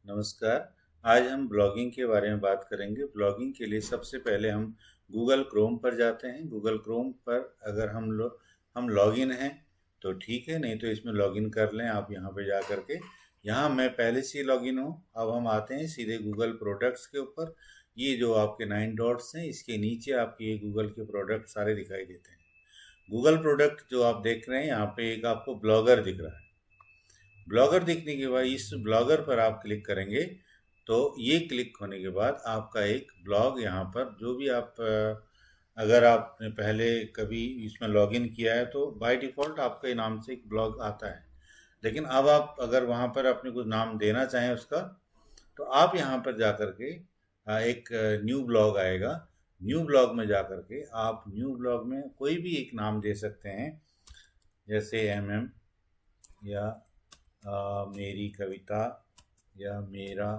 नमस्कार। आज हम ब्लॉगिंग के बारे में बात करेंगे। ब्लॉगिंग के लिए सबसे पहले हम गूगल क्रोम पर जाते हैं। गूगल क्रोम पर अगर हम लॉगिन हैं तो ठीक है, नहीं तो इसमें लॉगिन कर लें आप यहाँ पे जा कर के। यहाँ मैं पहले से ही लॉगिन हूँ। अब हम आते हैं सीधे गूगल प्रोडक्ट्स के ऊपर। ये जो आपके 9 डॉट्स हैं, इसके नीचे आपके ये गूगल के प्रोडक्ट सारे दिखाई देते हैं। गूगल प्रोडक्ट जो आप देख रहे हैं, यहाँ पे एक आपको ब्लॉगर दिख रहा है। ब्लॉगर दिखने के बाद इस ब्लॉगर पर आप क्लिक करेंगे तो ये क्लिक होने के बाद आपका एक ब्लॉग यहाँ पर जो भी आप अगर आपने पहले कभी इसमें लॉगिन किया है तो बाय डिफ़ॉल्ट आपके नाम से एक ब्लॉग आता है। लेकिन अब आप अगर वहाँ पर अपने कुछ नाम देना चाहें उसका, तो आप यहाँ पर जा कर के एक न्यू ब्लॉग आएगा। न्यू ब्लॉग में जा कर के आप न्यू ब्लॉग में कोई भी एक नाम दे सकते हैं, जैसे MM या मेरी कविता या मेरा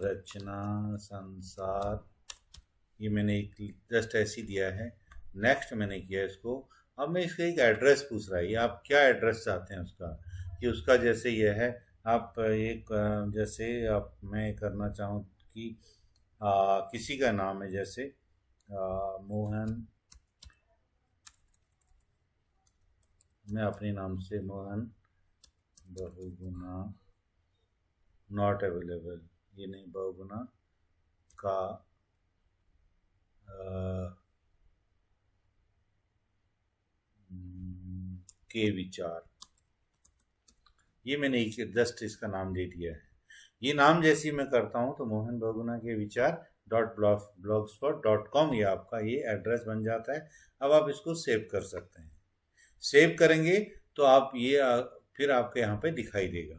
रचना संसार। ये मैंने एक जस्ट ऐसी दिया है। नेक्स्ट मैंने किया इसको। अब मैं इसका एक एड्रेस पूछ रहा है, ये आप क्या एड्रेस चाहते हैं उसका, कि उसका जैसे ये है आप एक जैसे आप मैं करना चाहूँ कि किसी का नाम है, जैसे मोहन। मैं अपने नाम से मोहन बहुगुना नॉट अवेलेबल, ये नहीं, बहुगुना का के विचार, ये मैंने एक जस्ट इसका नाम दे दिया है। ये नाम जैसे ही मैं करता हूँ तो मोहन बहुगुना के विचार .blogspot.com ये आपका ये एड्रेस बन जाता है। अब आप इसको सेव कर सकते हैं। सेव करेंगे तो आप ये फिर आपके यहाँ पे दिखाई देगा।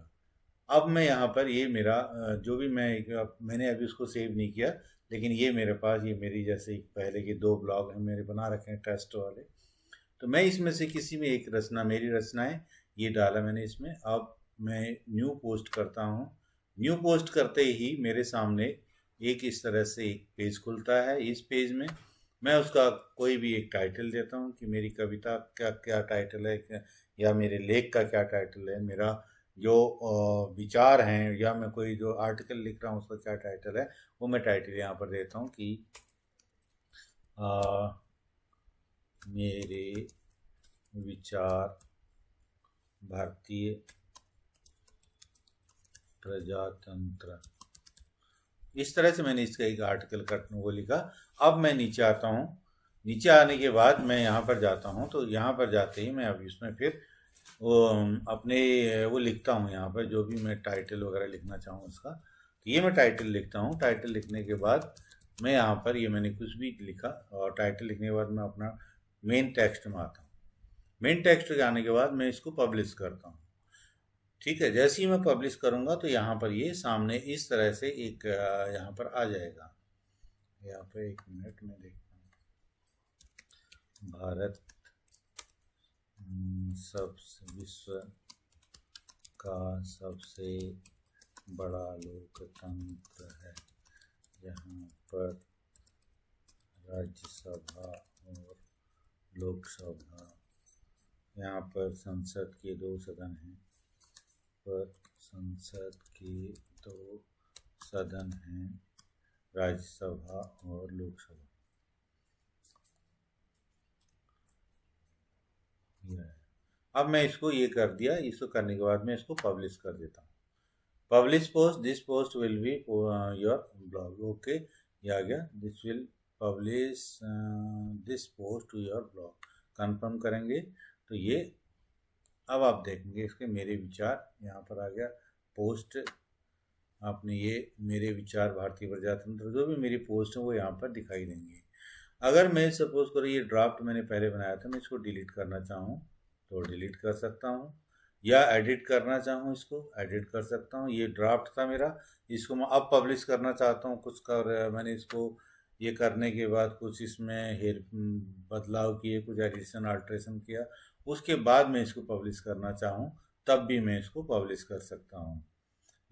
अब मैं यहाँ पर ये मेरा जो भी मैंने अभी उसको सेव नहीं किया, लेकिन ये मेरे पास ये मेरी जैसे पहले के 2 ब्लॉग हैं मेरे बना रखे हैं टेस्ट वाले। तो मैं इसमें से किसी में एक रचना, मेरी रचनाएं ये डाला मैंने इसमें। अब मैं न्यू पोस्ट करता हूँ। न्यू पोस्ट करते ही मेरे सामने एक इस तरह से एक पेज खुलता है। इस पेज में मैं उसका कोई भी एक टाइटल देता हूँ कि मेरी कविता का क्या टाइटल है, या मेरे लेख का क्या टाइटल है, मेरा जो विचार हैं, या मैं कोई जो आर्टिकल लिख रहा हूँ उसका क्या टाइटल है, वो मैं टाइटल यहाँ पर देता हूँ कि मेरे विचार भारतीय प्रजातंत्र। इस तरह से मैंने इसका एक आर्टिकल करना वो लिखा। अब मैं नीचे आता हूँ। नीचे आने के बाद मैं यहाँ पर जाता हूँ, तो यहाँ पर जाते ही मैं अब इसमें फिर वो अपने वो लिखता हूँ। यहाँ पर जो भी मैं टाइटल वगैरह लिखना चाहूँ उसका, तो ये मैं टाइटल लिखता हूँ। टाइटल लिखने के बाद मैं यहाँ पर ये मैंने कुछ भी लिखा, और टाइटल लिखने के बाद मैं अपना मेन टेक्स्ट में आता हूँ। मेन टेक्स्ट आने के बाद मैं इसको पब्लिश करता हूँ। ठीक है, जैसे ही मैं पब्लिश करूँगा तो यहाँ पर ये सामने इस तरह से एक यहाँ पर आ जाएगा। यहाँ पर एक मिनट में देखता हूँ। भारत विश्व का सबसे बड़ा लोकतंत्र है, यहाँ पर राज्यसभा और लोकसभा, यहाँ पर संसद के 2 सदन हैं, पर संसद के 2 सदन हैं, राज्यसभा और लोकसभा। अब मैं इसको ये कर दिया। इसको करने के बाद मैं इसको पब्लिश कर देता हूँ। Publish post, this post will be your blog. Okay, ये आ गया। This will publish this post to your blog. Confirm करेंगे तो ये अब आप देखेंगे इसके मेरे विचार यहाँ पर आ गया। पोस्ट आपने ये मेरे विचार भारतीय प्रजातंत्र, जो भी मेरी पोस्ट है वो यहाँ पर दिखाई देंगी। अगर मैं सपोज करो ये ड्राफ्ट मैंने पहले बनाया था, मैं इसको डिलीट करना चाहूँ तो डिलीट कर सकता हूँ, या एडिट करना चाहूँ इसको एडिट कर सकता हूँ। ये ड्राफ्ट था मेरा, इसको मैं अब पब्लिश करना चाहता हूँ। मैंने इसको ये करने के बाद कुछ इसमें बदलाव किए, कुछ एडिशन अल्ट्रेशन किया, उसके बाद मैं इसको पब्लिश करना चाहूँ तब भी मैं इसको पब्लिश कर सकता हूँ।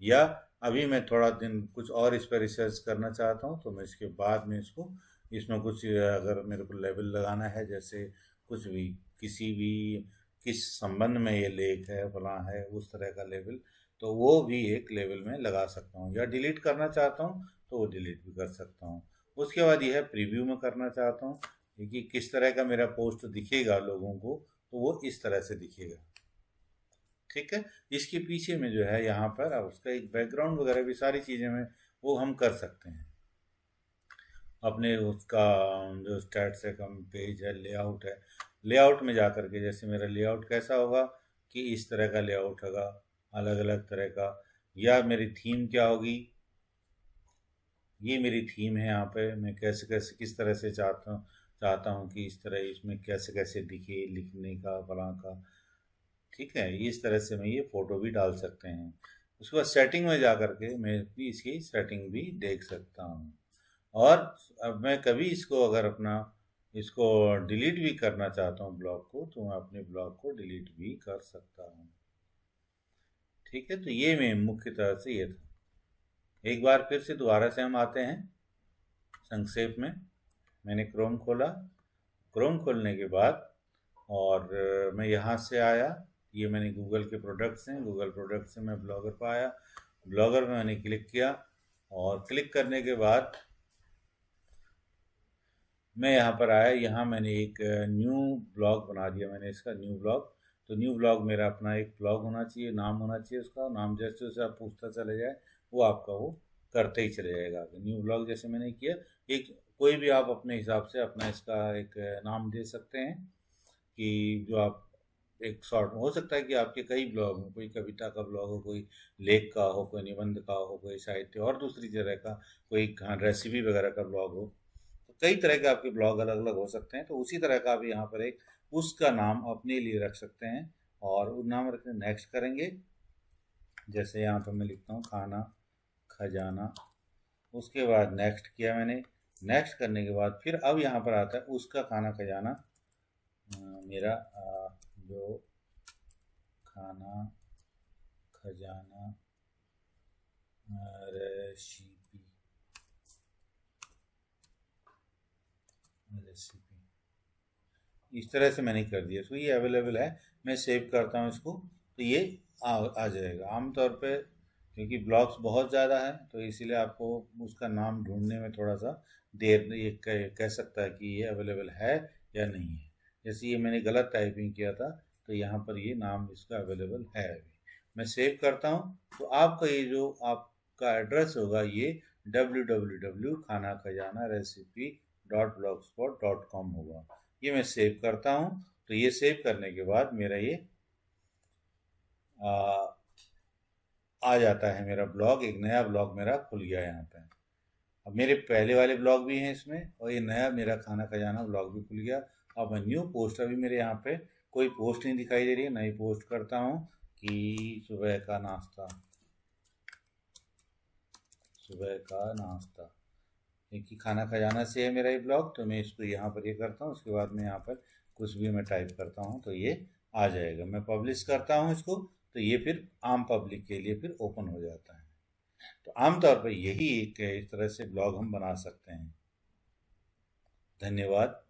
या अभी मैं थोड़ा दिन कुछ और इस पर रिसर्च करना चाहता हूँ तो मैं इसके बाद में इसमें कुछ अगर मेरे को लेबल लगाना है, जैसे कुछ भी किसी भी किस संबंध में ये लेख है फलां है, उस तरह का लेबल, तो वो भी एक लेवल में लगा सकता हूँ, या डिलीट करना चाहता हूँ तो वो डिलीट भी कर सकता हूँ। उसके बाद यह है प्रीव्यू में करना चाहता हूँ, क्योंकि किस तरह का मेरा पोस्ट दिखेगा लोगों को, तो वो इस तरह से दिखेगा। ठीक है, इसके पीछे में जो है यहाँ पर अब उसका एक बैकग्राउंड वगैरह भी सारी चीज़ें में वो हम कर सकते हैं। अपने उसका जो स्टैट्स है, कम पेज है, लेआउट है, लेआउट में जा कर के जैसे मेरा लेआउट कैसा होगा कि इस तरह का लेआउट होगा, अलग अलग तरह का। या मेरी थीम क्या होगी, ये मेरी थीम है। यहाँ पे मैं कैसे कैसे किस तरह से चाहता हूँ कि इस तरह इसमें कैसे कैसे दिखे, लिखने का फलां का। ठीक है, इस तरह से मैं ये फ़ोटो भी डाल सकते हैं। उसके बाद सेटिंग में जा कर के मैं भी इसकी सेटिंग भी देख सकता हूँ। और अब मैं कभी इसको अगर अपना इसको डिलीट भी करना चाहता हूँ ब्लॉग को, तो मैं अपने ब्लॉग को डिलीट भी कर सकता हूँ। ठीक है, तो ये मैं मुख्य तरह से ये था। एक बार फिर से दोबारा से हम आते हैं संक्षेप में। मैंने क्रोम खोला, क्रोम खोलने के बाद और मैं यहाँ से आया, ये मैंने गूगल के प्रोडक्ट्स हैं, गूगल प्रोडक्ट से मैं ब्लॉगर पर आया, ब्लॉगर में मैंने क्लिक किया और क्लिक करने के बाद मैं यहाँ पर आया। यहाँ मैंने एक न्यू ब्लॉग बना दिया, मैंने इसका न्यू ब्लॉग। तो न्यू ब्लॉग मेरा अपना एक ब्लॉग होना चाहिए, नाम होना चाहिए उसका। नाम जैसे जैसे आप पूछता चले जाए वो आपका वो करते ही चले जाएगा। न्यू ब्लॉग जैसे मैंने किया, एक कोई भी आप अपने हिसाब से अपना इसका एक नाम दे सकते हैं कि जो आप एक शॉर्ट में हो सकता है कि आपके कई ब्लॉग हों, कोई कविता का ब्लॉग हो, कोई लेख का हो, कोई निबंध का हो, कोई साहित्य और दूसरी तरह का कोई रेसिपी वगैरह का ब्लॉग हो। तो कई तरह के आपके ब्लॉग अलग अलग हो सकते हैं। तो उसी तरह का आप यहाँ पर एक उसका नाम अपने लिए रख सकते हैं और वो नाम रखने नेक्स्ट करेंगे। जैसे यहाँ पर मैं लिखता हूँ खाना खजाना, उसके बाद नेक्स्ट किया मैंने। नेक्स्ट करने के बाद फिर अब यहाँ पर आता है उसका खाना खजाना, मेरा जो खाना खजाना रेसिपी इस तरह से मैंने कर दिया इसको, ये अवेलेबल है। मैं सेव करता हूँ इसको, तो ये आ जाएगा। आमतौर पे क्योंकि ब्लॉग्स बहुत ज़्यादा है तो इसीलिए आपको उसका नाम ढूंढने में थोड़ा सा देर ये कह सकता है कि ये अवेलेबल है या नहीं है। जैसे ये मैंने गलत टाइपिंग किया था तो यहाँ पर ये नाम इसका अवेलेबल है अभी। मैं सेव करता हूँ तो आपका ये जो आपका एड्रेस होगा ये www.खानाखजाना-recipe.blogspot.com होगा। ये मैं सेव करता हूँ। तो ये सेव करने के बाद मेरा ये आ जाता है मेरा ब्लॉग, एक नया ब्लॉग मेरा खुल गया यहाँ पे। अब मेरे पहले वाले ब्लॉग भी हैं इसमें और ये नया मेरा खाना खजाना ब्लॉग भी खुल गया। अब मैं न्यू पोस्ट, अभी मेरे यहाँ पे कोई पोस्ट नहीं दिखाई दे रही है, नई पोस्ट करता हूँ कि सुबह का नाश्ता, सुबह का नाश्ता, क्योंकि खाना खजाना से है मेरा ये ब्लॉग। तो मैं इसको यहाँ पर ये करता हूँ, उसके बाद मैं यहाँ पर कुछ भी मैं टाइप करता हूँ तो ये आ जाएगा। मैं पब्लिश करता हूँ इसको, तो ये फिर आम पब्लिक के लिए फिर ओपन हो जाता है। तो आमतौर पर यही एक इस तरह से ब्लॉग हम बना सकते हैं। धन्यवाद।